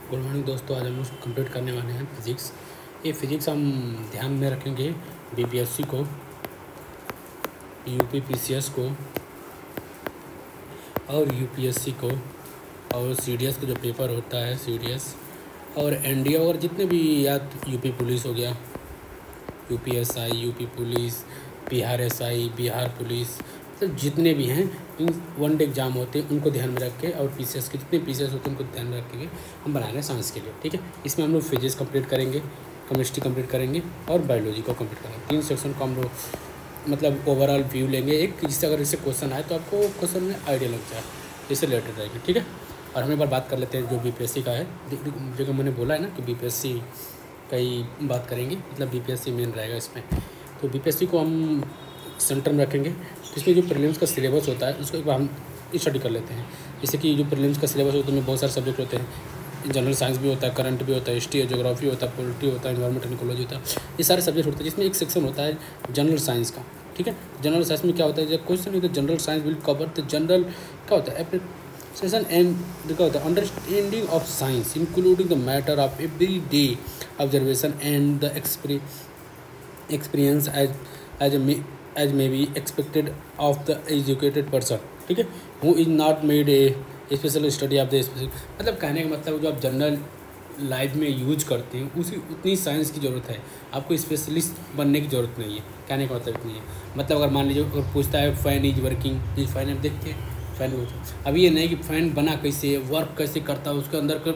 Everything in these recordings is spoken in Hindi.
गुड मॉर्निंग दोस्तों। आज हम लोग कंप्लीट करने वाले हैं फिज़िक्स। ये फिज़िक्स हम ध्यान में रखेंगे बीपीएससी को, यूपी पीसीएस को और यूपीएससी को और सीडीएस का जो पेपर होता है सीडीएस और एनडीए और जितने भी या यूपी पुलिस हो गया, UPSI, UP police, Bihar SI, Bihar police, तो जितने भी हैं इन वन डे एग्जाम होते हैं उनको ध्यान में रख के और पीसीएस के जितने पीसीएस होते हैं उनको ध्यान में रख के हम बना रहे हैं साइंस के लिए। ठीक है, इसमें हम लोग फिजिक्स कंप्लीट करेंगे, केमिस्ट्री कंप्लीट करेंगे और बायोलॉजी को कंप्लीट करेंगे। 3 सेक्शन को हम लोग मतलब ओवरऑल व्यू लेंगे एक, जिससे अगर इससे क्वेश्चन आए तो आपको क्वेश्चन में आइडिया लग जाए, इससे रिलेटेड रहेंगे। ठीक है, और हम एक बार बात कर लेते हैं जो बीपीएससी का है। जो मैंने बोला है ना कि बीपीएससी का ही बात करेंगे, मतलब बीपीएससी मेन रहेगा इसमें। तो बीपीएससी को हम सेंटर में रखेंगे। तो इसमें जो प्रीलिम्स का सिलेबस होता है उसको एक बार हम स्टडी कर लेते हैं। जैसे कि जो प्रीलिम्स का सिलेबस होता है उसमें बहुत सारे सब्जेक्ट होते हैं। जनरल साइंस भी होता है, करंट भी होता है, हिस्ट्री है, ज्योग्राफी होता है, पॉलिटी होता है, एनवायरमेंट एंड इकोलॉजी होता है। ये सारे सब्जेक्ट होते हैं जिसमें एक सेक्शन होता है जनरल साइंस का। ठीक है, जनरल साइंस में क्या होता है, जब क्वेश्चन होता है general science will cover the general क्या होता है सेशन एंड क्या होता है understanding of science including the matter of every day observation and the experience as may be expected of the educated person. ठीक है, who is not made a special study of the special, मतलब कहने का मतलब जो आप जनरल लाइफ में यूज करते हैं उसी उतनी साइंस की ज़रूरत है, आपको स्पेशलिस्ट बनने की ज़रूरत नहीं है। कहने का मतलब इतनी है, मतलब अगर मान लीजिए अगर पूछता है फ़ैन इज वर्किंग, जिस फ़ैन आप देखते हैं फ़ैन होता है, अब ये नहीं कि फ़ैन बना कैसे है, वर्क कैसे करता है, उसके अंदर का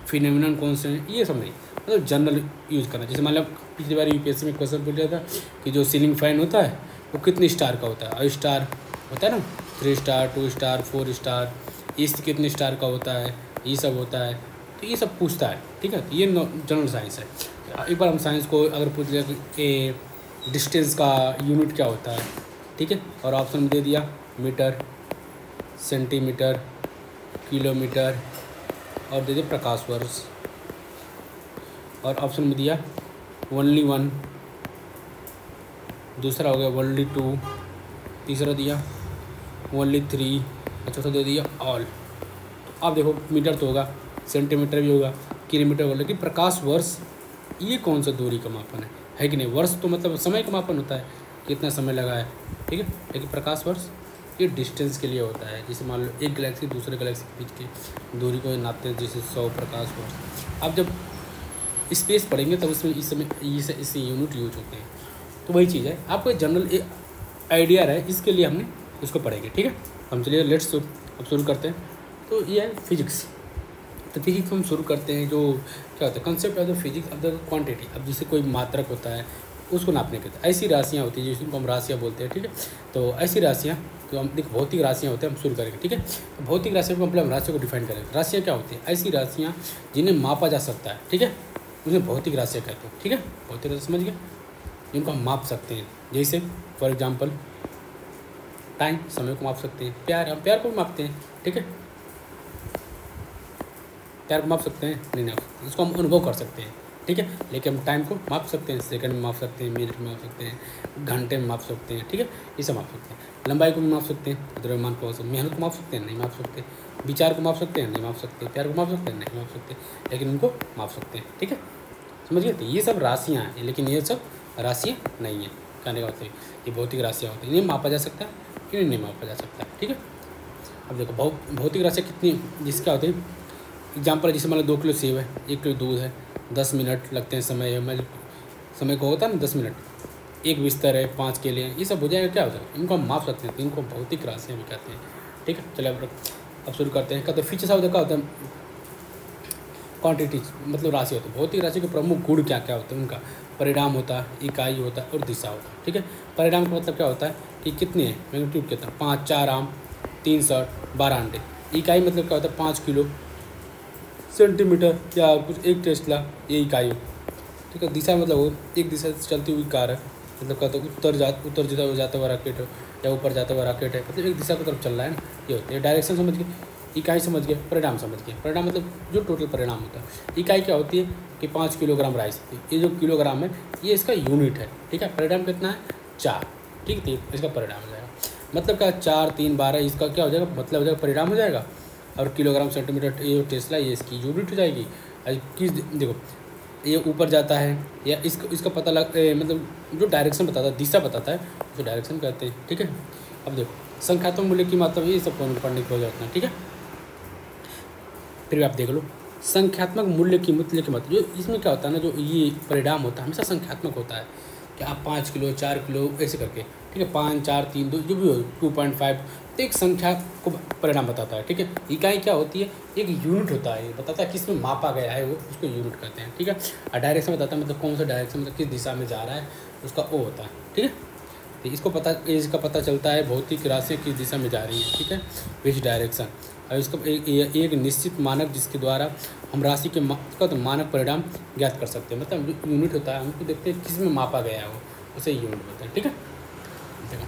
फिनोमिनन कौन से हैं, ये सब नहीं, मतलब जनरल यूज़ करना। जैसे मान लो पिछली बार यूपीएससी में क्वेश्चन पूछ लिया था कि जो सीलिंग फ़ैन होता है वो कितने स्टार का होता है, और स्टार होता है ना 3 स्टार 2 स्टार 4 स्टार, ईस्ट कितने स्टार का होता है, ये सब होता है, तो ये सब पूछता है। ठीक है, तो ये जनरल साइंस है। एक बार हम साइंस को अगर पूछ लिया कि डिस्टेंस का यूनिट क्या होता है, ठीक है, और ऑप्शन में दे दिया मीटर, सेंटीमीटर, किलोमीटर और दे दिया प्रकाश वर्ष, और ऑप्शन में दिया ओनली 1, दूसरा हो गया ओनली 2, तीसरा दिया ओनली 3 और चौथा दे दिया ऑल। तो आप देखो मीटर तो होगा, सेंटीमीटर भी होगा, किलोमीटर होगा, लेकिन प्रकाश वर्ष ये कौन सा दूरी का मापन है कि नहीं। वर्ष तो मतलब समय का मापन होता है, कितना समय लगा है। ठीक है, लेकिन प्रकाश वर्ष ये डिस्टेंस के लिए होता है। जैसे मान लो एक गैलेक्सी दूसरे गैलेक्सी के बीच की दूरी को नापते हैं, जैसे 100 प्रकाश वर्ष। आप जब स्पेस पढ़ेंगे तब उसमें इस समय इससे यूनिट यूज होते हैं। तो वही चीज़ है, आपको जनरल एक आइडिया रहे इसके लिए हमने उसको पढ़ेंगे। ठीक है, हम चलिए लेट्स अब शुरू करते हैं। तो ये है फिजिक्स। तो फिजिक्स हम शुरू करते हैं। जो क्या होता है concept of the physics of the quantity. अब जैसे कोई मात्रक होता है उसको नापने के लिए ऐसी राशियाँ होती हैं जिसको हम राशियाँ बोलते हैं। ठीक है, तो ऐसी राशियाँ तो हम देखो भौतिक राशियाँ होते हैं, हम शुरू करेंगे। ठीक है, तो भौतिक राशियों को मतलब हम राशियों को डिफाइन करेंगे। राशियाँ क्या होती हैं, ऐसी राशियाँ जिन्हें मापा जा सकता है। ठीक है, उन्हें भौतिक राशियाँ कहते हैं। ठीक है, भौतिक राशि समझ गए, जिनको हम माप सकते हैं। जैसे फॉर एग्जाम्पल टाइम, समय को माप सकते हैं। प्यार, हम प्यार को भी मापते हैं। ठीक है, प्यार को माप सकते हैं नहीं ना, इसको हम अनुभव कर सकते हैं। ठीक है, लेकिन हम टाइम को माप सकते हैं, सेकंड में माप सकते हैं, मिनट में माप सकते हैं, घंटे में माप सकते हैं। ठीक है, ये सब माप सकते हैं। लंबाई को भी माप सकते हैं, द्रव्यमान को, मेहनत को माप सकते हैं, नहीं माप सकते। विचार को माप सकते हैं, नहीं माप सकते। प्यार को माप सकते हैं, नहीं माप सकते, लेकिन उनको माप सकते हैं। ठीक है, समझ गए। तो ये सब राशियाँ हैं, लेकिन ये सब राशियाँ नहीं है। कहने का मतलब ये भौतिक राशियाँ होती हैं, इन्हें मापा जा सकता है, इन्हें नहीं मापा जा सकता। ठीक है, अब देखो भौतिक राशियाँ कितनी जिसका होती है। एग्जाम्पल जैसे मान लो 2 किलो सेब है, 1 किलो दूध है, 10 मिनट लगते हैं समय है, मतलब समय को होता है ना 10 मिनट, एक बिस्तर है, 5 केले हैं, ये सब हो जाएगा। क्या हो जाएगा, इनको हम माप सकते हैं, तो इनको भौतिक राशियाँ भी कहते हैं। ठीक है, चलिए अब शुरू करते हैं। कहते हैं फीचर्स ऑफ द क्या होता है क्वांटिटीज, मतलब राशि होती है। भौतिक राशि के प्रमुख गुण क्या क्या होते हैं उनका, परिणाम होता है, इकाई होता है और दिशा होता है। ठीक है, परिणाम का मतलब क्या होता है कि कितने हैं, मैग्नीट्यूड कितना, 5 4 आम, 3 शर्ट, 12 अंडे। इकाई मतलब क्या होता है 5 किलो, सेंटीमीटर या कुछ 1 टेस्ला, ये इकाई हो। ठीक है, दिशा मतलब वो एक दिशा से चलती हुई कार है, मतलब कहते हैं उत्तर जाता हुआ रॉकेट है या ऊपर जाता हुआ रॉकेट है, मतलब एक दिशा की तरफ चल रहा है ना, ये होती है। डायरेक्शन समझ गए, इकाई समझ गए, परिणाम समझ गए। परिणाम मतलब जो टोटल परिणाम होता है। इकाई क्या होती है कि 5 किलोग्राम राइस, ये जो किलोग्राम है ये इसका यूनिट है। ठीक है, परिणाम कितना है 4। ठीक है, इसका परिणाम हो जाएगा, मतलब क्या 4 3 12, इसका क्या हो जाएगा मतलब हो जाएगा परिणाम हो जाएगा। और किलोग्राम सेंटीमीटर ये टेस्ला ये इसकी यूनिट हो जाएगी। किस देखो ये ऊपर जाता है या इसका पता मतलब जो डायरेक्शन बताता है, दिशा बताता है, उसको डायरेक्शन कहते हैं। ठीक है, अब देखो संख्यात्मक मूल्य की मात्रा ये सब पढ़ने की हो जाता है। ठीक है, फिर भी आप देख लो संख्यात्मक मूल्य की मात्रा जो इसमें क्या होता है ना, जो ये परिणाम होता है हमेशा संख्यात्मक होता है कि आप 5 किलो 4 किलो ऐसे करके, ठीक है, 5 4 3 2 जो भी हो 2.5, तो एक संख्या को परिणाम बताता है। ठीक है, इकाई क्या होती है, एक यूनिट होता है, बताता है किस में मापा गया है, वो उसको यूनिट कहते हैं। ठीक है, और डायरेक्शन बताता है मतलब कौन सा डायरेक्शन, मतलब किस दिशा में जा रहा है उसका वो होता है। ठीक है, तो इसका पता चलता है भौतिक राशियाँ किस दिशा में जा रही हैं। ठीक है, विच डायरेक्शन, और इसका एक निश्चित मानक जिसके द्वारा हम राशि के तो मानक परिणाम ज्ञात कर सकते हैं। मतलब यूनिट होता है, हमको देखते हैं किस में मापा गया है वो, उसे यूनिट होता है। ठीक है, देखो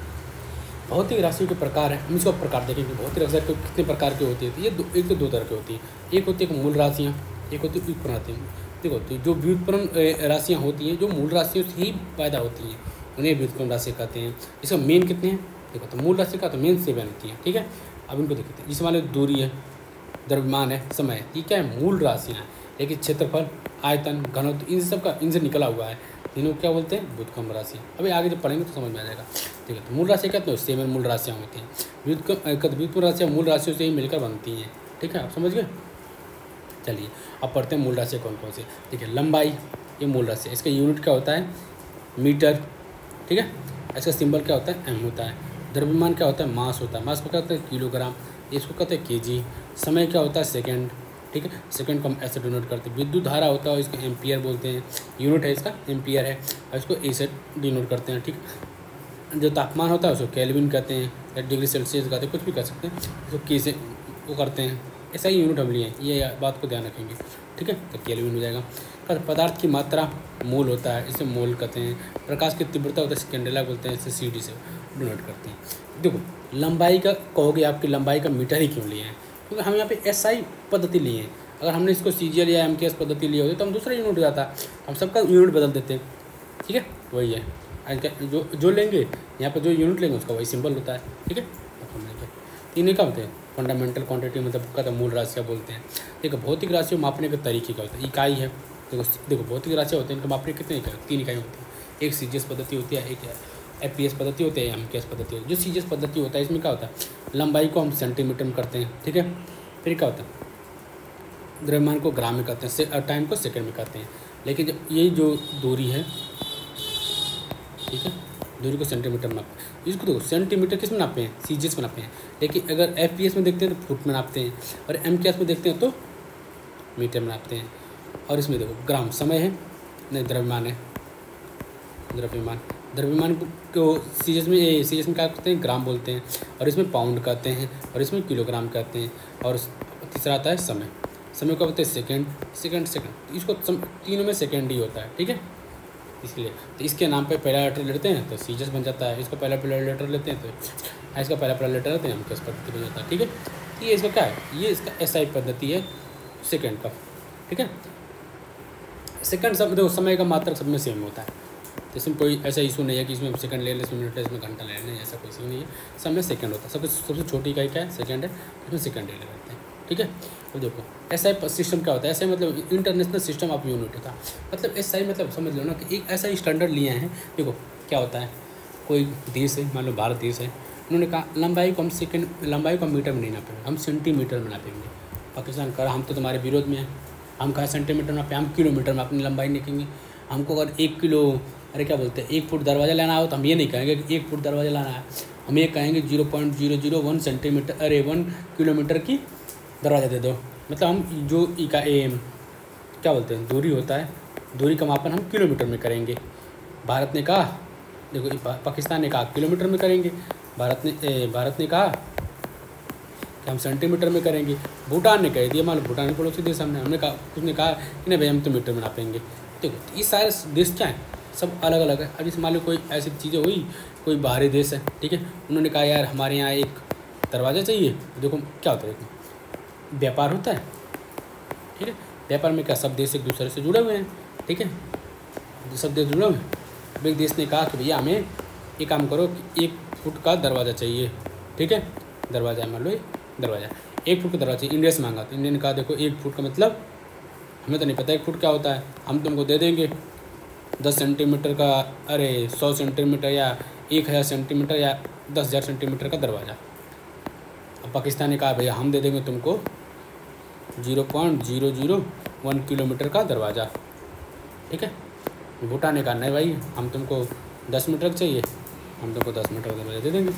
भौतिक राशियों के प्रकार है, हम इसका प्रकार देखेंगे। भौतिक राशियाँ कितने प्रकार की होती है, तो ये एक तो 2 तरह की होती है। एक होती है मूल राशियाँ, एक होती है व्युत्पन्न राशियाँ। देखो तो जो व्युत्पन्न राशियाँ होती हैं जो मूल राशियों से ही पैदा होती हैं उन्हें व्युत्पन्न राशि कहते हैं। इसका मेन कितने हैं, देखो तो मूल राशि का तो मेन 7 होती है। ठीक है, अब इनको देखते हैं। इसमें मान लो दूरी है, द्रव्यमान है, समय है, ये क्या है मूल राशियाँ हैं। लेकिन क्षेत्रफल, आयतन, घनत्व इन सब का इनसे निकला हुआ है, तीनों क्या बोलते हैं व्युत्क्रम राशि। अभी आगे जब पढ़ेंगे तो समझ में आ जाएगा। ठीक है, तो मूल राशि क्या, तो 7 मूल राशियाँ होती हैं। व्युत्क्रम राशियाँ मूल राशियों से ही मिलकर बनती हैं। ठीक है, आप समझ गए। चलिए अब पढ़ते हैं मूल राशि कौन कौन सी। ठीक है, लंबाई ये मूल राशि है, इसका यूनिट क्या होता है मीटर। ठीक है, इसका सिंबल क्या होता है एम होता है। द्रव्यमान क्या होता है मास होता है, मास को क्या होता है किलोग्राम, इसको कहते हैं केजी। समय क्या होता है सेकंड। ठीक है, सेकंड को हम ऐसे डिनोट करते हैं। विद्युत धारा होता है इसको एम्पियर बोलते हैं, यूनिट है इसका एम्पियर है, और इसको ऐसे डिनोट करते हैं। ठीक, जो तापमान होता है उसको केल्विन कहते हैं या डिग्री सेल्सियस कहते हैं, कुछ भी कर सकते हैं, इसको के से वो करते हैं। ऐसा ही यूनिट हम लिए हैं, ये बात को ध्यान रखेंगे। ठीक है, तो केल्विन हो जाएगा। पदार्थ की मात्रा मोल होता है, इसे मोल कहते हैं। प्रकाश की तीव्रता होता है इसे कैंडेला बोलते हैं, इसे CD से डिनोट करते हैं। देखो लंबाई का कहोगे आपकी लंबाई का मीटर ही क्यों लिए हैं, क्योंकि हम यहाँ पे SI पद्धति लिए हैं। अगर हमने इसको CGL या MKS पद्धति लिए होती तो हम दूसरा यूनिट हो जाता, हम सबका यूनिट बदल देते हैं। ठीक है, वही है जो लेंगे यहाँ पर जो यूनिट लेंगे उसका वही सिंबल होता है। ठीक है, इन्हें क्या होते हैं फंडामेंटल क्वांटिटी, मतलब कहते हैं मूल राशियाँ बोलते हैं। देखो भौतिक राशियों मापने के तरीके क्या होते हैं, इकाई है। देखो भौतिक राशियाँ होते हैं इनको मापने कितने इकाई, 3 इकाई होती है। एक CGS पद्धति होती है, एक FPS पद्धति होती है, MKS पद्धति होती है। जो CGS पद्धति होता है इसमें क्या होता है लंबाई को हम सेंटीमीटर में करते हैं। ठीक है, फिर क्या होता है द्रव्यमान को ग्राम में करते हैं, टाइम को सेकंड में करते हैं। लेकिन जब ये जो दूरी है, ठीक है, दूरी को सेंटीमीटर में नापते हैं। इसको देखो सेंटीमीटर किस में नापते हैं CGS में नापते हैं, लेकिन अगर FPS में देखते हैं तो फुट में नापते हैं, और MKS में देखते हैं तो मीटर में नापते हैं। और इसमें देखो ग्राम समय है, नहीं द्रव्यमान है, द्रव्यमान को CGS में क्या कहते हैं ग्राम बोलते हैं, और इसमें पाउंड कहते हैं, और इसमें किलोग्राम कहते हैं। और तीसरा आता है समय को बोलते हैं सेकंड। इसको तीनों में सेकंड ही होता है। ठीक है, इसलिए तो इसके नाम पे पहला लेटर लेते हैं तो CGS बन जाता है, इसका पहला लेटर लेते हैं तो इसका पहला लेटर लेते हैं हम MKS पद्धति बन जाता है। ठीक है, ये इसका क्या है, ये इसका SI पद्धति है सेकंड का। ठीक है, सेकंड सब देखो समय का मात्रक सब में सेम होता है, तो इसमें कोई ऐसा इशू नहीं है कि इसमें सेकंड ले लें, इसमें मिनट ले, इसमें घंटा ले लें, ऐसा कोई इशू नहीं है। सब में सेकंड होता है, सबसे छोटी इकाई क्या है सेकंड है, इसमें सेकंड ले लेते हैं। ठीक है, तो देखो SI सिस्टम क्या होता है, SI मतलब इंटरनेशनल सिस्टम ऑफ यूनिट होता है। मतलब SI मतलब समझ लो ना कि एक ऐसा स्टैंडर्ड लिए हैं। देखो क्या होता है, कोई देश है, मान लो भारत देश है, उन्होंने कहा लंबाई को हम मीटर में नहीं नापेंगे, हम सेंटीमीटर में नापेंगे। पाकिस्तान कहा हम तो तुम्हारे विरोध में हैं, हम कहा सेंटीमीटर में नापें, हम किलोमीटर में अपनी लंबाई निकेंगे। हमको अगर 1 किलो अरे क्या बोलते हैं 1 फुट दरवाज़ा लाना हो तो हम ये नहीं कहेंगे कि 1 फुट दरवाज़ा लाना है, हम ये कहेंगे 0.001 सेंटीमीटर 1 किलोमीटर की दरवाज़ा दे दो। मतलब हम जो क्या बोलते हैं दूरी होता है, दूरी का मापन हम किलोमीटर में करेंगे। भारत ने कहा देखो पाकिस्तान ने कहा किलोमीटर में करेंगे, भारत ने कहा कि हम सेंटीमीटर में करेंगे। भूटान ने कह दिया, मान लो भूटान के पड़ोसी देश हमने कहा, उसने कहा कि नहीं भाई हम तो मीटर में नापेंगे। देखो ये सारे देश क्या हैं सब अलग अलग है। अब इस मान लो कोई ऐसी चीज़ें हुई, कोई बाहरी देश है, ठीक है, उन्होंने कहा यार हमारे यहाँ एक दरवाज़ा चाहिए। देखो क्या होता है, देखो व्यापार होता है, ठीक है, व्यापार में क्या सब देश एक दूसरे से जुड़े हुए हैं, ठीक है, सब देश जुड़े हुए हैं। अब एक देश ने कहा कि भैया हमें एक काम करो कि 1 फुट का दरवाज़ा चाहिए, ठीक है, दरवाज़ा मान लो ये दरवाज़ा 1 फुट का दरवाजा इंडिया से मांगा, तो इंडिया ने कहा देखो 1 फुट का मतलब हमें तो नहीं पता 1 फुट क्या होता है, हम तुमको दे देंगे 10 सेंटीमीटर का, अरे 100 सेंटीमीटर या 1000 सेंटीमीटर या 10,000 सेंटीमीटर का दरवाज़ा। अब पाकिस्तान ने कहा भैया हम दे देंगे तुमको 0.001 किलोमीटर का दरवाज़ा, ठीक है। भूटान ने कहा नहीं भाई हम तुमको 10 मीटर का चाहिए, हम तुमको 10 मीटर का दरवाज़ा दे देंगे।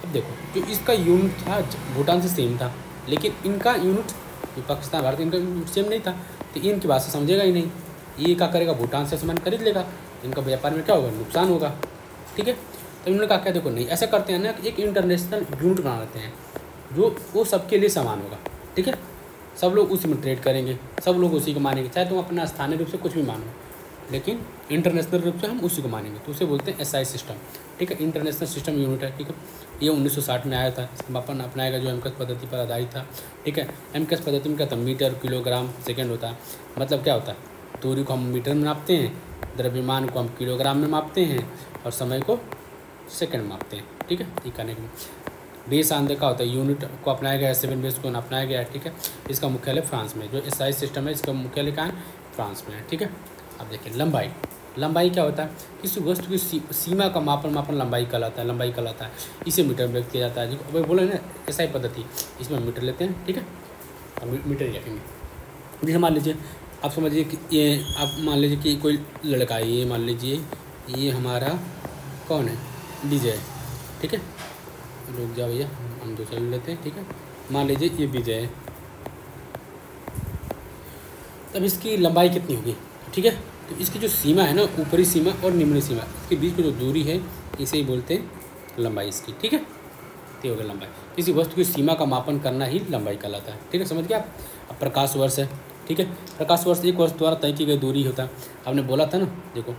अब देखो जो इसका यूनिट था भूटान से सेम था, लेकिन इनका यूनिट जो पाकिस्तान भारत इनका यूनिट सेम नहीं था, तो इनकी बात से समझेगा ही नहीं। ये क्या करेगा, भूटान से सामान खरीद लेगा, इनका व्यापार में क्या होगा, नुकसान होगा, ठीक है। तो इन्होंने कहा क्या देखो नहीं ऐसा करते हैं ना कि एक इंटरनेशनल यूनिट बना लेते हैं जो वो सबके लिए समान होगा, ठीक है। सब लोग उसी में ट्रेड करेंगे, सब लोग उसी को मानेंगे, चाहे तुम अपना स्थानीय रूप से कुछ भी मानो, लेकिन इंटरनेशनल रूप से हम उसी को मानेंगे, तो उसे बोलते हैं SI सिस्टम, ठीक है। इंटरनेशनल सिस्टम यूनिट है, ठीक है। ये 1960 में आया था, इसका अपन अपनाएगा जो MCAS पद्धति पर आधारित था, ठीक है। MCAS पद्धति में क्या था, मीटर किलोग्राम सेकेंड होता है, मतलब क्या होता है, दूरी को हम मीटर में मापते हैं, द्रव्यमान को हम किलोग्राम में मापते हैं और समय को सेकेंड में मापते हैं, ठीक है। ये करने के बेस आंदे का होता है, यूनिट को अपनाया गया है, 7 बेस को अपनाया गया है, ठीक है। इसका मुख्यालय फ्रांस में, जो SI सिस्टम है इसका मुख्यालय कहाँ है, फ्रांस में है, ठीक है। अब देखिए लंबाई क्या होता है, किसी वस्तु की सीमा का मापन लंबाई कहलाता है, इसे मीटर में व्यक्त किया जाता है। अब बोले ना SI पद्धति, इसमें मीटर लेते हैं, ठीक है, अब मीटर ही रखेंगे। जैसे मान लीजिए आप समझ लीजिए कि ये आप मान लीजिए कि कोई लड़का है, ये मान लीजिए ये हमारा कौन है, DJ है, ठीक है। रुक जाओ भैया हम दूसरा ले लेते हैं, ठीक है। मान लीजिए ये विजय है, तब इसकी लंबाई कितनी होगी, ठीक है। तो इसकी जो सीमा है ना, ऊपरी सीमा और निम्न सीमा, इसके बीच की जो दूरी है इसे ही बोलते हैं लंबाई इसकी, ठीक है। ये हो गया लंबाई, किसी वस्तु की सीमा का मापन करना ही लंबाई कहलाता है, ठीक है, समझ गया आप। अब प्रकाश वर्ष है, ठीक है। प्रकाश वर्ष एक वर्ष द्वारा तय की गई दूरी होता है, आपने बोला था ना, देखो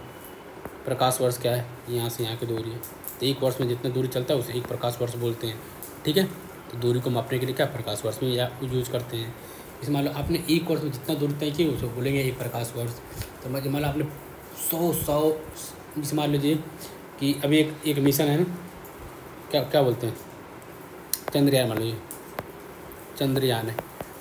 प्रकाश वर्ष क्या है, यहाँ से यहाँ की दूरी है, तो 1 वर्ष में जितना दूरी चलता है उसे 1 प्रकाश वर्ष बोलते हैं, ठीक है। तो दूरी को मापने के लिए क्या प्रकाश वर्ष में या यूज करते हैं। इस मान लो आपने 1 वर्ष में जितना दूरी तय की उसे बोलेंगे 1 प्रकाश वर्ष। तो मान लो आपने 100 इस मान लीजिए कि अभी एक मिशन है ना, क्या बोलते हैं, चंद्रयान, मान लीजिए चंद्रयान है,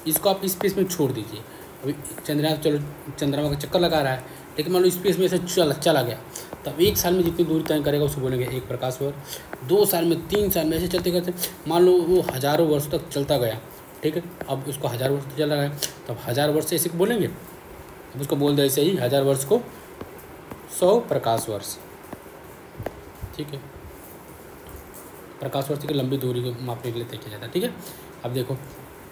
इसको आप स्पेस में छोड़ दीजिए। अभी चंद्रयान चलो चंद्रमा का चक्कर लगा रहा है, लेकिन मान लो स्पेस में से चला गया, तब 1 साल में जितनी दूरी तय करेगा उसे बोलेंगे 1 प्रकाश वर्ष। 2 साल में, 3 साल में, ऐसे चलते करते मान लो वो हज़ारों वर्ष तक चलता गया, ठीक है। अब उसको 1000 वर्ष तक चल रहा है, तब 1000 वर्ष से इसे बोलेंगे, अब उसको बोल दे ऐसे ही 1000 वर्ष को 100 प्रकाश वर्ष, ठीक है। प्रकाश वर्ष की लंबी दूरी को मापने के लिए तय किया जाता है, ठीक है। अब देखो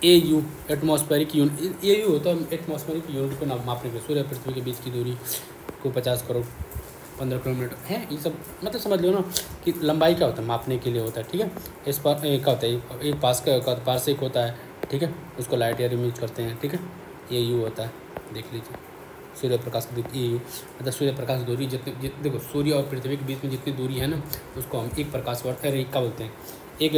AU एटमॉस्फेरिक यूनिट, AU होता है एटमॉस्फेरिक यूनिट को मापने के लिए, सूर्य पृथ्वी के बीच की दूरी को 50 करोड़ 15 किलोमीटर है, ये सब मतलब समझ लो ना कि लंबाई क्या होता है, मापने के लिए होता है, ठीक है। इस पर क्या होता है, एक पार्सेक होता है, ठीक है, उसको लाइट ईयर में यूज करते हैं, ठीक है। AU होता है, देख लीजिए सूर्य प्रकाश की AU मतलब सूर्य प्रकाश की दूरी जितनी देखो सूर्य और पृथ्वी के बीच में जितनी दूरी है ना, उसको हम 1 प्रकाश वर्ष, अरे क्या बोलते हैं, एक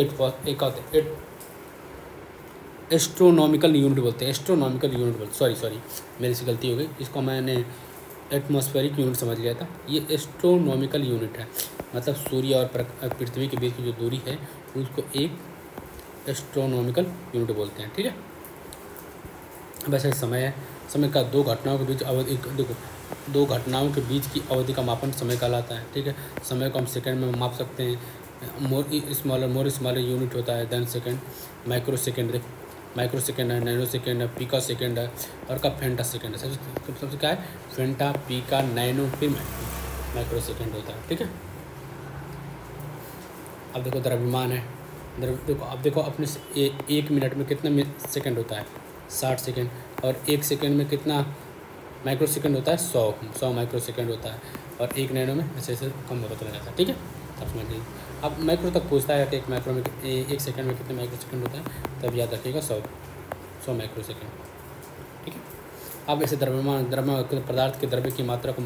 एस्ट्रोनॉमिकल यूनिट बोलते हैं, सॉरी मेरी से गलती हो गई, इसको मैंने एटमॉस्फेरिक यूनिट समझ लिया था, ये एस्ट्रोनॉमिकल यूनिट है, मतलब सूर्य और पृथ्वी के बीच की जो दूरी है उसको एक एस्ट्रोनॉमिकल यूनिट बोलते हैं, ठीक है। वैसे समय का 2 घटनाओं के बीच अवधि, देखो 2 घटनाओं के बीच की अवधि का मापन समय कहलाता है, ठीक है। समय को हम सेकंड में माप सकते हैं, मोर स्मॉलर यूनिट होता है देन सेकंड, माइक्रो सेकेंड है, नैनो सेकेंड है, पीका सेकेंड है, और का फेंटा सेकेंड है। सबसे क्या है, फेंटा, पीका, नैनो, फिर माइक्रो सेकेंड होता है, ठीक है। अब देखो द्रव्यमान है, अब देखो अपने 1 मिनट में कितना सेकेंड होता है, 60 सेकेंड, और 1 सेकेंड में कितना माइक्रो सेकेंड होता है, 100 माइक्रो सेकेंड होता है, और 1 नैनो में ऐसे कम होता चला जाता है, ठीक है। अब समझ लीजिए, अब माइक्रो तक पूछता है कि 1 सेकंड में कितने माइक्रो सेकंड होता है, तब याद रखिएगा 100 माइक्रो सेकंड, ठीक है। अब ऐसे द्रव्यमान पदार्थ के द्रव्य की मात्रा को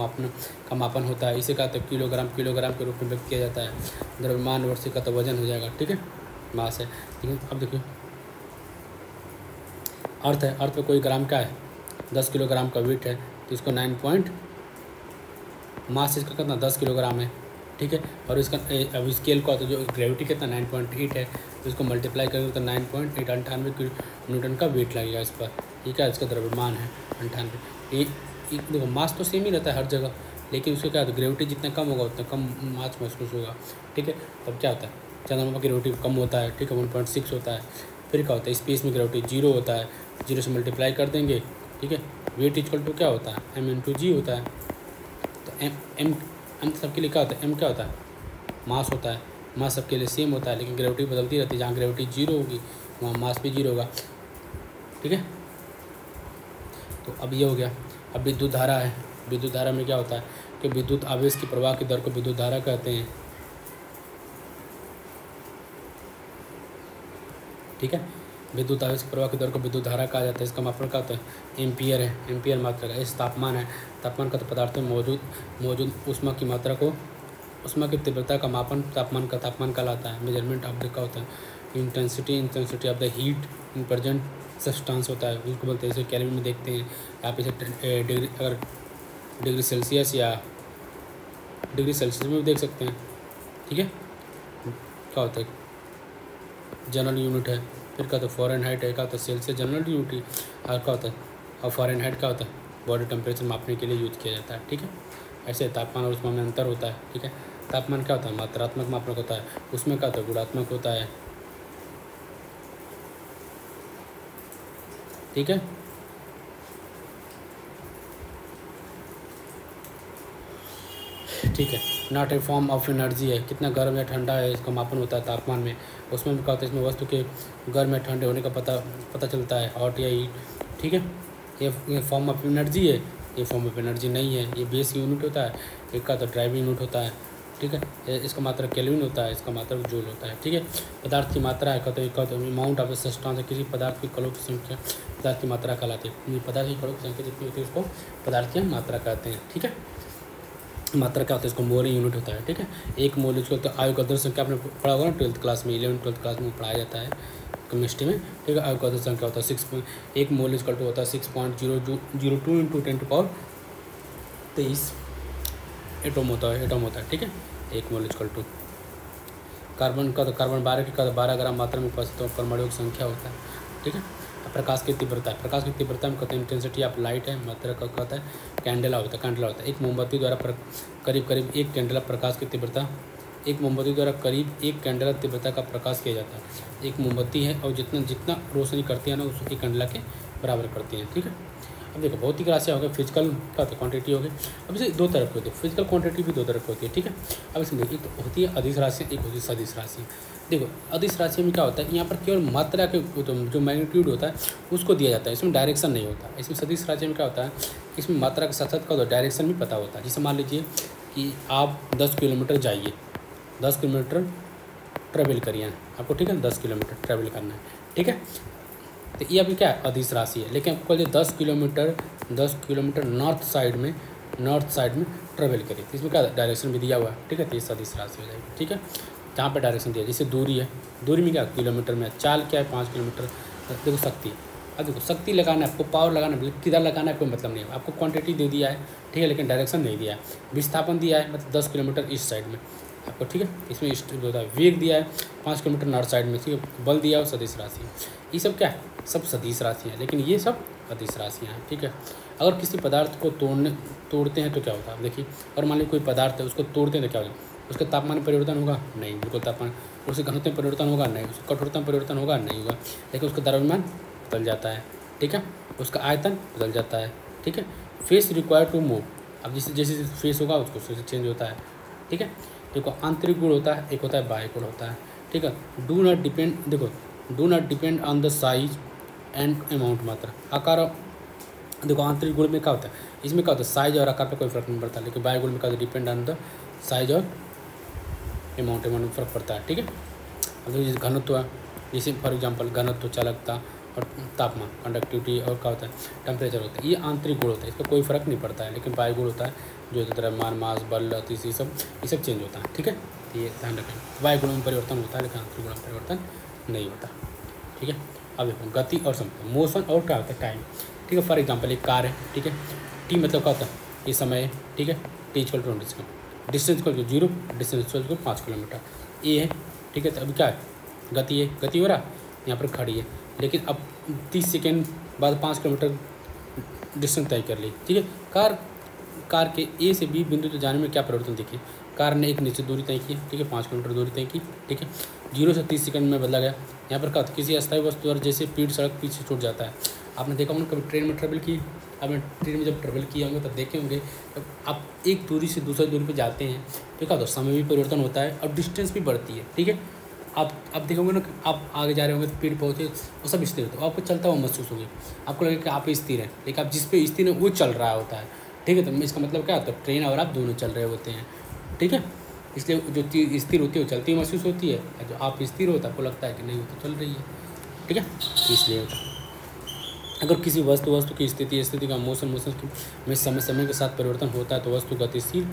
मापन होता है, इसे कहते हैं किलोग्राम के रूप में व्यक्त किया जाता है। द्रव्यमान वर्षी का तो वजन हो जाएगा, ठीक है, मास है, ठीक है। अब देखिए अर्थ में कोई ग्राम क्या है, 10 किलोग्राम का वेट है, तो इसको 9 पॉइंट मास इसका कितना 10 किलोग्राम है, ठीक है। और इसका अब स्केल का होता है जो ग्रेविटी कितना 9.8 है, तो इसको मल्टीप्लाई करेंगे तो 9.8 98 न्यूटन का वेट लगेगा इस पर, ठीक है। इसका द्रव्यमान है 98। देखो मास तो सेम ही रहता है हर जगह, लेकिन उसके क्या होता है ग्रेविटी जितना कम होगा उतना कम मास महसूस होगा, ठीक है। तब क्या होता है चंद्रमा की ग्रेविटी कम होता है, ठीक है 1.6 होता है। फिर क्या होता है स्पेस में ग्रेविटी 0 होता है, 0 से मल्टीप्लाई कर देंगे, ठीक है। वेट इक्वल टू क्या होता है m/g होता है। तो m सबके लिए क्या होता है, m क्या होता है मास होता है। मास सबके लिए सेम होता है, लेकिन ग्रेविटी बदलती रहती है। जहाँ ग्रेविटी 0 होगी वहाँ मास भी 0 होगा, ठीक है। तो अब ये हो गया। अब विद्युत धारा है। विद्युत धारा में क्या होता है कि विद्युत आवेश की प्रवाह की दर को विद्युत धारा कहते हैं, ठीक है। विद्युत आवेश की प्रवाह की दर को विद्युत धारा कहा जाता है। इसका मापन क्या होता है एम्पियर है, एम्पियर मात्रा का। इस तापमान है, तापमान का तो पदार्थों में मौजूद ऊष्मा की मात्रा को, ऊष्मा की तीव्रता का मापन तापमान कहलाता है। मेजरमेंट ऑफ द का होता है intensity of the heat in present substance होता है, उसको बोलते हैं। इसे कैलोरी में देखते हैं आप इसे डिग्री, अगर डिग्री सेल्सियस या डिग्री सेल्सियस में भी देख सकते हैं, ठीक है। क्या होता है जनरल यूनिट है। फिर क्या होता है फ़ारेनहाइट है, क्या होता है सेल्सियस जनरल यूनिट है। और क्या होता है और फ़ारेनहाइट क्या होता है बॉडी टेम्परेचर मापने के लिए यूज किया जाता है, ठीक है। ऐसे तापमान और ऊष्मा में अंतर होता है, ठीक है। तापमान क्या होता है मात्रात्मक मापक होता है, उसमें क्या होता है गुणात्मक होता है, ठीक है। ठीक है। Not a form of energy है, कितना गर्म या ठंडा है इसका मापन होता है तापमान में। उसमें भी क्या होता है इसमें वस्तु के गर्म या ठंडे होने का पता चलता है, हॉट या हीट, ठीक है। ये फॉर्म ऑफ एनर्जी है, ये फॉर्म ऑफ एनर्जी नहीं है। ये बेस यूनिट होता है, एक का तो ड्राइविंग यूनिट होता है, ठीक है। इसका मात्रा केल्विन होता है, इसका मात्रा जूल होता है, ठीक है। पदार्थ की मात्रा है कहते हैं अमाउंट ऑफ सब्सटेंस है, किसी पदार्थ की कणों की संख्या पदार्थ की मात्रा कहलाती है। पदार्थ की कणों की संख्या जितनी होती है उसको पदार्थ की मात्रा कहते हैं, ठीक है। मात्रा क्या होता है इसको मोल यूनिट होता है, ठीक है। एक मोल इसको तो आयु का आदर्श संख्या आपने पढ़ा होगा ना 12th क्लास में, 11th-12th क्लास में पढ़ाया जाता है केमिस्ट्री में, ठीक है। आयु का आदर्श संख्या होता है 1 मोल इक्वल टू होता है 6.002 × 10⁻23 एटम होता है, ठीक है। 1 मोल इक्वल टू कार्बन का तो कार्बन 12 की 12 ग्राम मात्रा में उपस्थित परमाणु की संख्या होता है, ठीक है। प्रकाश की तीव्रता में कहते हैं इंटेंसिटी ऑफ लाइट है। मात्रा का कहता है कैंडेला होता है। एक मोमबत्ती द्वारा करीब एक कैंडेला प्रकाश की तीव्रता, एक मोमबत्ती द्वारा करीब 1 कैंडेला तीव्रता का प्रकाश किया जाता है। एक मोमबत्ती है और जितना रोशनी करती है ना उस 1 कैंडेला के बराबर करती है, ठीक है। अब देखो भौतिक राशियाँ हो गई, फिजिकल क्या होता है क्वांटिटी हो गई। अब इसे 2 तरह की होती है, फिजिकल क्वांटिटी भी 2 तरह की होती है, ठीक है। अब इसमें देखिए एक होती है अदिश राशि, एक होती है सदिश राशि। देखो अदिश राशि में क्या होता है यहाँ पर केवल मात्रा के जो मैग्नीट्यूड होता है उसको दिया जाता है, इसमें डायरेक्शन नहीं होता। इसमें सदिश राशि में क्या होता है इसमें मात्रा के साथ साथ का डायरेक्शन भी पता होता है। जैसे मान लीजिए कि आप 10 किलोमीटर जाइए, 10 किलोमीटर ट्रैवल करिए आपको, ठीक है। 10 किलोमीटर ट्रैवल करना है, ठीक है। तो ये अभी क्या है अदिश राशि है। लेकिन आपको 10 किलोमीटर नॉर्थ साइड में ट्रैवल करिए, तो इसमें क्या डायरेक्शन भी दिया हुआ है, ठीक है। तो ये सदिश राशि हो जाएगी, ठीक है। जहाँ पर डायरेक्शन दिया जैसे दूरी है, दूरी में क्या किलोमीटर में, चाल क्या है 5 किलोमीटर। देखो शक्ति, अब देखो शक्ति लगाना है आपको, पावर लगाना है, किधर लगाना है कोई मतलब नहीं है। आपको क्वांटिटी दे दिया है, ठीक है, लेकिन डायरेक्शन नहीं दिया है। विस्थापन दिया है मतलब 10 किलोमीटर इस साइड में आपको, ठीक है। इसमें होता है वेग दिया है 5 किलोमीटर नॉर्थ साइड में, ठीक है। बल दिया है और सदिश राशि है। ये सब क्या है सब सदिश राशि हैं, लेकिन ये सब अदिश राशियाँ हैं, ठीक है। अगर किसी पदार्थ को तोड़ते हैं तो क्या होता है देखिए, और मान लीजिए कोई पदार्थ है उसको तोड़ते हैं तो क्या होगा, उसके तापमान में परिवर्तन होगा नहीं, बिल्कुल तापमान। उसके घनत्व में परिवर्तन होगा नहीं, उसकी कठोरता में परिवर्तन होगा नहीं होगा, लेकिन उसका द्रव्यमान बदल जाता है, ठीक है। उसका आयतन बदल जाता है, ठीक है। फेस रिक्वायर्ड टू मूव, अब जैसे जैसे फेस होगा उसको चेंज होता है, ठीक है। देखो आंतरिक गुण होता है, एक होता है बाह्य गुण होता है, ठीक है। Do not depend on the size and amount, मात्रा आकार। देखो आंतरिक गुण में क्या होता है, इसमें क्या होता है साइज और आकार पर कोई फर्क नहीं पड़ता, लेकिन बाह्य गुण में क्या होता है डिपेंड ऑन द साइज और अमाउंट में फर्क पड़ता है, ठीक है। अब जैसे घनत्व है, जैसे फॉर एग्जांपल घनत्व, चालकता और तापमान, कंडक्टिविटी और क्या होता है टेम्परेचर होता है, ये आंतरिक गुण होता है, इसका कोई फर्क नहीं पड़ता है। लेकिन बाह्य गुण होता है जो द्रव्यमान, मास, बल, अतिश, ये सब चेंज होता है, ठीक है। ये ध्यान रखें, बाह्य गुणों में परिवर्तन होता है लेकिन आंतरिक गुणों में परिवर्तन नहीं होता, ठीक है। अब देखो गति और समय, मोशन और क्या होता है टाइम, ठीक है। फॉर एग्जांपल एक कार है, ठीक है। टी मतलब क्या होता है ये समय है, ठीक है। T equal to 20 second. Distance को 0, डिस्टेंस को 5 किलोमीटर ये है। ठीक है, तो अभी क्या है, गति है, गति हो रहा यहाँ पर खड़ी है, लेकिन अब 30 सेकेंड बाद 5 किलोमीटर डिस्टेंस तय कर ली। ठीक है, कार के ए से बी बिंदु तक जाने में क्या परिवर्तन देखिए, कार ने एक निश्चित दूरी तय की। ठीक है, 5 किलोमीटर दूरी तय की। ठीक है, 0 से 30 सेकंड में बदला गया। यहाँ पर क्या किसी अस्थायी वस्तु द्वारा जैसे पीठ सड़क पीछे छूट जाता है। आपने देखा होगा कभी ट्रेन में ट्रेवल की, आपने ट्रेन में जब ट्रेवल किए होंगे तब देखे होंगे, जब आप एक दूरी से दूसरी दूरी पर जाते हैं तो क्या होता है, समय भी परिवर्तन होता है और डिस्टेंस भी बढ़ती है। ठीक है, आप देखोगे ना, आप आगे जा रहे होंगे तो पीठ पहुँचे वो सब स्थिर होता है, आपको चलता हुआ महसूस होगी, आपको लगेगा कि आप स्थिर हैं, लेकिन आप जिस पे स्थिर है वो चल रहा होता है। ठीक है, तो इसका मतलब क्या होता है, ट्रेन और आप दोनों चल रहे होते हैं। ठीक है, इसलिए जो चीज़ स्थिर होती है वो चलती हुई महसूस होती है, और जो आप स्थिर होता है आपको लगता है कि नहीं वो तो चल रही है। ठीक है, इसलिए अगर किसी वस्तु की स्थिति का मोशन में समय के साथ परिवर्तन होता है तो वस्तु गतिशील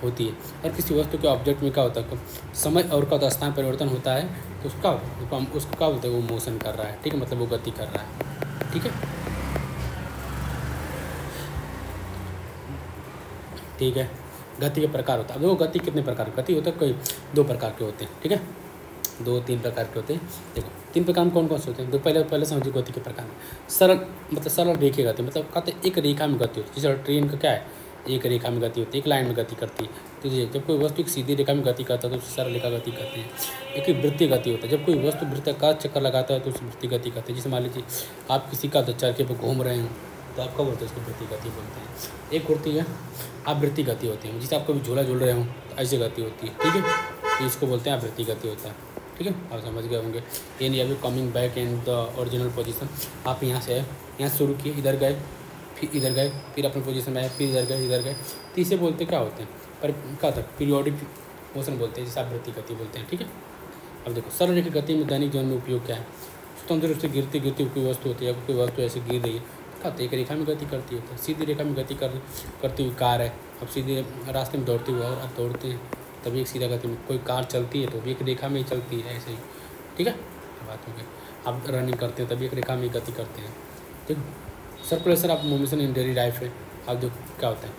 होती है। और किसी वस्तु के ऑब्जेक्ट में क्या होता है, समय और का स्थान परिवर्तन होता है तो उसको क्या बोलते हैं, वो मोशन कर रहा है। ठीक है, मतलब वो गति कर रहा है। ठीक है, ठीक है, गति के प्रकार होता है। अब वो गति कितने प्रकार की गति होता है, कोई 2 प्रकार के होते हैं। ठीक है, 2-3 प्रकार के होते हैं। देखो 3 प्रकार कौन कौन से होते हैं, तो पहले समझिए गति के प्रकार में। सरल रेखीय गति, मतलब कहते हैं एक रेखा में गति होती है। जैसे ट्रेन का क्या है, एक रेखा में गति होती है, एक लाइन में गति करती है। तो जब कोई वस्तु एक सीधी रेखा में गति करता है तो उसे सरल रेखा गति कहते हैं। एक वृत्तीय गति होता है, जब कोई वस्तु वृत्ताकार चक्कर लगाता है तो उसे वृत्तीय गति कहते हैं। जैसे मान लीजिए आप किसी का चरखे पर घूम रहे हैं तो आप क्या बोलते हैं, उसको वृत्तीय गति बोलते हैं। एक होती है आवृत्ति गति होती है, जिसे आप कभी झूला झूल रहे हो तो ऐसी गति होती है। ठीक है, तो इसको बोलते हैं आवृत्ति गति होता है। ठीक है, आप समझ गए होंगे। एन या फिर coming back in the original position, आप यहाँ से यहाँ शुरू किए, इधर गए, फिर इधर गए, फिर अपने पोजीशन में आए, फिर इधर गए, तो इसे बोलते क्या होते हैं, पर क्या होता है, पीरियोडिक मोशन बोलते हैं, जिसे आवृत्ति गति बोलते हैं। ठीक है, अब देखो सरल रेखा गति में दैनिक जीवन में उपयोग क्या है। स्वतंत्र रूप से गिरती कोई वस्तु होती है, कोई वस्तु ऐसे गिर रही है, क्या होता है, एक रेखा में गति करती है। सीधी रेखा में गति करती हुई कार है, अब सीधे रास्ते में दौड़ते हुए और अब दौड़ते हैं तभी एक सीधा गति में, कोई कार चलती है तो भी एक रेखा में ही चलती है, ऐसे ही। ठीक है, बात हो गई। आप रनिंग करते हैं तभी एक रेखा में ही गति करते हैं। ठीक, circulation of motion in daily life है। आप जो क्या होता है,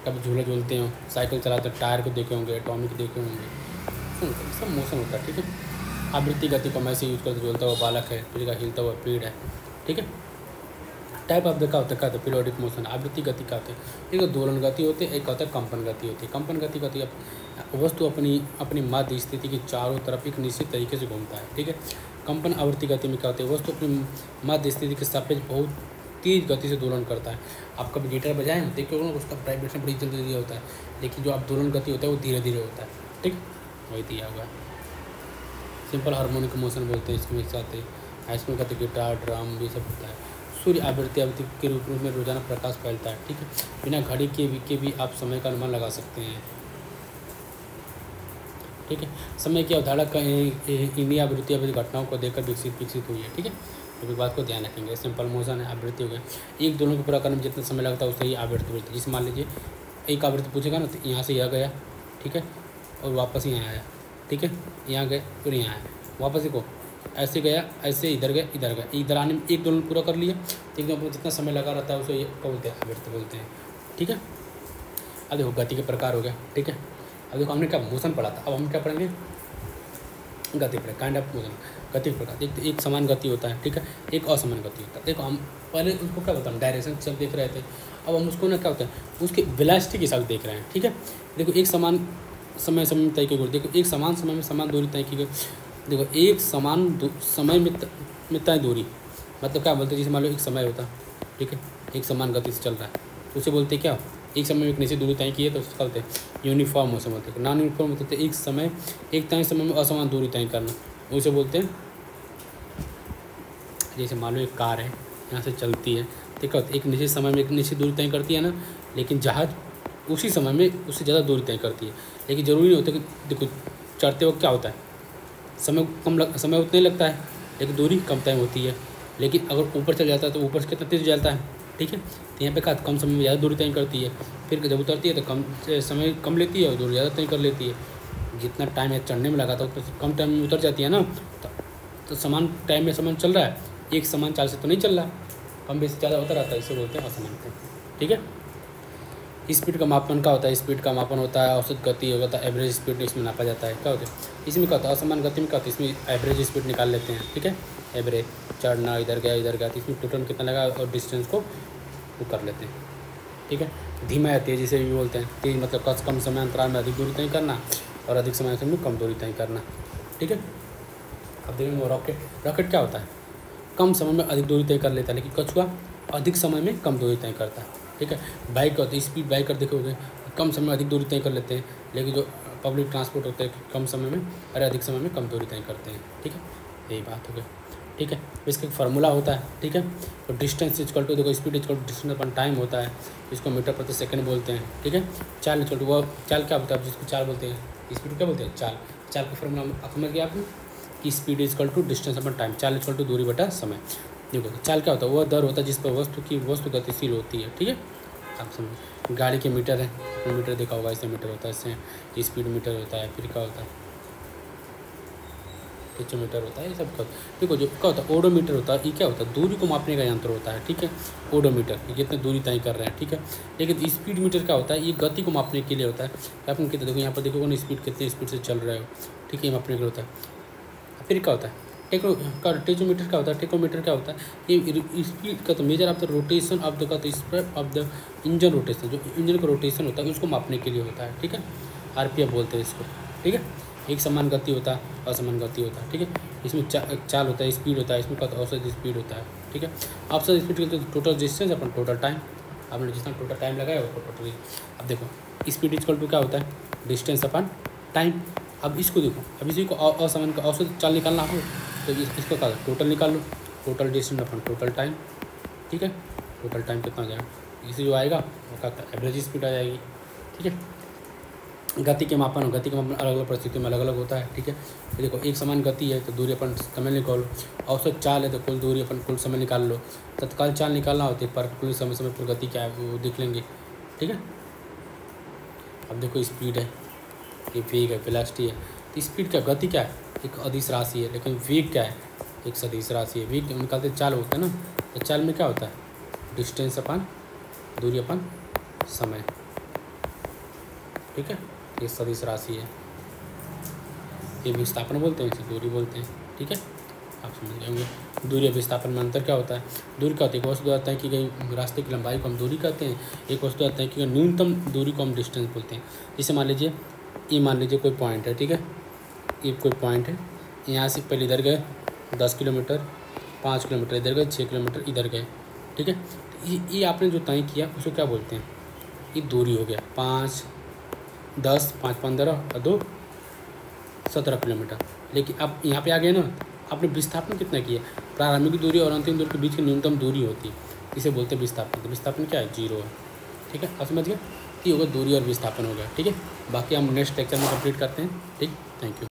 कभी झूला झूलते हो, साइकिल चलाते हैं, टायर को देखे होंगे, एटॉमिक देखे होंगे, सब मोशन होता है। ठीक है, आवृत्ति गति को मैसे यूज करते, झूलता हुआ बालक है, फिर हिलता हुआ पेड़ है। ठीक है, टाइप ऑफ द क्या होता है, पीरियोडिक मोशन। आवृत्ति गति का होता है, एक दोलन गति होती है, एक होता है कंपन गति होती है। कंपन गति वस्तु अपनी माध्य स्थिति की चारों तरफ एक निश्चित तरीके से घूमता है। ठीक है, कंपन आवृत्ति गति में क्या होता है, वस्तु अपनी माध्य स्थिति के सापेक्ष बहुत तेज गति से दोलन करता है। आप कभी गिटार बजाएं देखिए ना, उसका वाइब्रेशन बड़ी जल्दी होता है, लेकिन जो आप दोलन गति होता है वो धीरे धीरे होता है। ठीक, वही दिया हुआ है। सिंपल हार्मोनिक मोशन बोलते हैं इसमें, साथ ही इसमें कहते हैं गिटार, ड्रम ये सब होता है। सूर्य आवृत्ति के रूप में रोजाना प्रकाश फैलता है। ठीक है, बिना घड़ी के भी आप समय का अनुमान लगा सकते हैं। ठीक है, समय की अवधारणा इन्हीं आवृत्ति घटनाओं को देखकर विकसित हुई है। ठीक है, तो बात को ध्यान रखेंगे। सिंपल मोशन है, आवृत्ति हो गया, एक दोनों को पूरा करने में जितना समय लगता है उससे ही आवृत्ति बोलते हैं। जैसे मान लीजिए एक आवृत्ति पूछेगा ना, तो यहाँ से यह गया, ठीक है, और वापस यहाँ आया। ठीक है, यहाँ गए फिर यहाँ आया, वापस देखो ऐसे गया, ऐसे इधर गए, इधर आने में एक दोलन पूरा कर लिया, एकदम जितना समय लगा रहता है उसे क्या बोलते हैं, आवृत्ति बोलते हैं। ठीक है, अब देखो गति के प्रकार हो गया। ठीक है, अब देखो हमने क्या मोशन पढ़ा था, अब हम क्या पढ़ेंगे, गति पढ़े, काइंड ऑफ मोशन, गति प्रकार। एक समान गति होता है, ठीक है, एक असमान गति होता है। देखो हम पहले उसको क्या बोलते हैं, डायरेक्शन सब देख रहे थे, अब हम उसको ना क्या होता है, उसके वेलोसिटी के साथ देख रहे हैं। ठीक है, देखो एक समान समय में तय की गई, देखो एक समान समय में समान दूरी तय की गई। देखो एक समान समय में तय दूरी मतलब क्या बोलते हैं, जैसे मान लो एक समय होता है, ठीक है, एक समान गति से चल रहा है तो उसे बोलते हैं क्या, एक समय में एक निश्चित दूरी तय की है तो उसको बोलते हैं यूनिफॉर्म मोशन बोलते हैं। नॉन यूनिफॉर्म होते हैं एक तय समय में असमान दूरी तय करना, उसे बोलते हैं। जैसे मान लो एक कार है, यहाँ से चलती है, ठीक है, एक निश्चित समय में एक निश्चित दूरी तय करती है ना, लेकिन जहाज उसी समय में उससे ज़्यादा दूरी तय करती है। लेकिन ज़रूरी नहीं होता कि देखो चढ़ते वक्त क्या होता है, समय उतना ही लगता है लेकिन दूरी कम तय होती है। लेकिन अगर ऊपर चल जाता है तो ऊपर से कितना तेज जाता है, ठीक है, तो यहाँ पे कम समय में ज़्यादा दूरी तय करती है। फिर जब उतरती है तो कम समय कम लेती है और दूरी ज़्यादा तय कर लेती है। जितना टाइम है चढ़ने में लगा था तो कम टाइम में उतर जाती है ना, तो समान टाइम में समान चल रहा है, एक समान चाल से तो नहीं चल रहा, कम बेसी ज़्यादा होता रहता है, इसे बोलते हैं असमानता। ठीक है, स्पीड का मापन क्या होता है? स्पीड का मापन होता है औसत गति होता है, एवरेज स्पीड इसमें नापा जाता है। क्या होता है इसमें? क्या होता है असमान गति में क्या होता है? इसमें एवरेज स्पीड निकाल लेते हैं, ठीक है। एवरेज चढ़ना, इधर गया तो इसमें टोटल कितना लगा और डिस्टेंस को वो कर लेते हैं, ठीक है। धीमा या तेज़ी से भी बोलते हैं। तेज मतलब कम समय अंतराल में अधिक दूरी तय करना और अधिक समय में कम दूरी तय करना, ठीक है। अब देखेंगे रॉकेट क्या होता है? कम समय में अधिक दूरी तय कर लेता है, लेकिन कछुआ अधिक समय में कम दूरी तय करता है, ठीक है। बाइक का होता है स्पीड बाइकर देखोगे कम समय में अधिक दूरी तय कर लेते हैं, लेकिन जो पब्लिक ट्रांसपोर्ट होता है कम समय में अधिक समय में कम दूरी तय करते हैं, ठीक है। यही बात हो गई, ठीक है। इसका एक फार्मूला होता है, ठीक है। तो डिस्टेंस इक्वल टू देखो speed equal to distance upon time होता है, इसको मीटर प्रति सेकंड बोलते हैं, ठीक है। चाल इक्वल टू वो चाल क्या होता है? जिसको चाल बोलते हैं, स्पीड क्या बोलते हैं? चाल का फार्मूला आप समझ गया आपने कि speed equal to distance upon time, चाल इक्वल टू दूरी बटा समय। देखो चाल क्या होता है? वह दर होता है जिस पर वस्तु गतिशील होती है, ठीक है। आप समझ गाड़ी के मीटर है, मीटर देखा होगा, इससे मीटर होता है, इससे स्पीड मीटर होता है, फिर क्या होता है मीटर होता है, ये सब देखो। जो क्या होता है ओडोमीटर होता है, ये क्या होता है? दूरी को मापने का यंत्र होता है, ठीक है। ओडोमीटर ये कितने दूरी तय कर रहे हैं, ठीक है। लेकिन स्पीड मीटर क्या होता है? ये गति को मापने के लिए होता है। आप कितने देखो यहाँ पर देखोगे ना स्पीड कितनी स्पीड से चल रहे हो, ठीक है, ये मापने के लिए होता है। फिर क्या होता है टेकोमीटर क्या होता है? टेकोमीटर क्या होता है? ये स्पीड का तो measure of the rotation of the engine rotation, जो इंजन का रोटेशन होता है उसको मापने के लिए होता है, ठीक है। आरपीएफ बोलते हैं इसको, ठीक है। एक समान गति होता है, असमान गति होता है, ठीक है। इसमें चाल होता है, स्पीड होता है, इसमें क्या औसत स्पीड होता है, ठीक है। औसत स्पीड के टोटल डिस्टेंस अपन टोटल टाइम, आपने जितना टोटल टाइम लगाया उसको टोटल। अब देखो स्पीड इक्वल टू क्या होता है? डिस्टेंस अपन टाइम। अब इसको देखो, अब इसी को असमान का औसत चाल निकालना हो तो इसको क्या टोटल निकाल लो, टोटल डिस्टेंस अपन टोटल टाइम, ठीक है। टोटल टाइम कितना आ जाएगा? इसे जो आएगा वो क्या एवरेज स्पीड आ जाएगी, ठीक है। गति के मापन अलग अलग परिस्थितियों में अलग अलग होता है, ठीक है। तो देखो एक समान गति है तो दूरी अपन समय निकालो, औसत चाल है तो कुल दूरी अपन कुल समय निकाल लो, तत्काल चाल निकालना होती है पर कुल समय पर गति क्या है वो देख लेंगे, ठीक है। अब देखो स्पीड है, ये वेग है, वेलोसिटी है। तो स्पीड क्या गति क्या है? एक अदिश राशि है, लेकिन वेग क्या है? एक सदिश राशि है। वेग निकालते चाल होता है ना, तो चाल में क्या होता है? डिस्टेंस अपन दूरी अपन समय, ठीक है। ये सदिश राशि है, ये विस्थापन बोलते हैं, इसे दूरी बोलते हैं, ठीक है। आप समझ गए होंगे। दूरी और विस्थापन में अंतर क्या होता है? दूरी क्या होती है? एक वस्तु द्वारा तय की गई रास्ते की लंबाई को हम दूरी कहते हैं, एक वस्तु द्वारा तय की गई न्यूनतम दूरी को हम डिस्टेंस बोलते हैं। जैसे मान लीजिए कोई पॉइंट है, ठीक है। ये कोई पॉइंट है, यहाँ से पहले इधर गए 10 किलोमीटर, 5 किलोमीटर इधर गए, 6 किलोमीटर इधर गए, ठीक है। तो ये आपने जो तय किया उसको क्या बोलते हैं? ये दूरी हो गया। 5 10 5 15 और 2 17 किलोमीटर। लेकिन अब यहाँ पे आ गए ना, आपने विस्थापन कितना किया? प्रारंभिक दूरी और अंतिम दूरी के बीच की न्यूनतम दूरी होती है, इसे बोलते हैं विस्थापन। तो विस्थापन क्या है? 0 है, ठीक है। आप समझ गए? ये होगा दूरी और विस्थापन हो गया, ठीक है। बाकी हम नेक्स्ट लेक्चर में कंप्लीट करते हैं, ठीक। Thank you.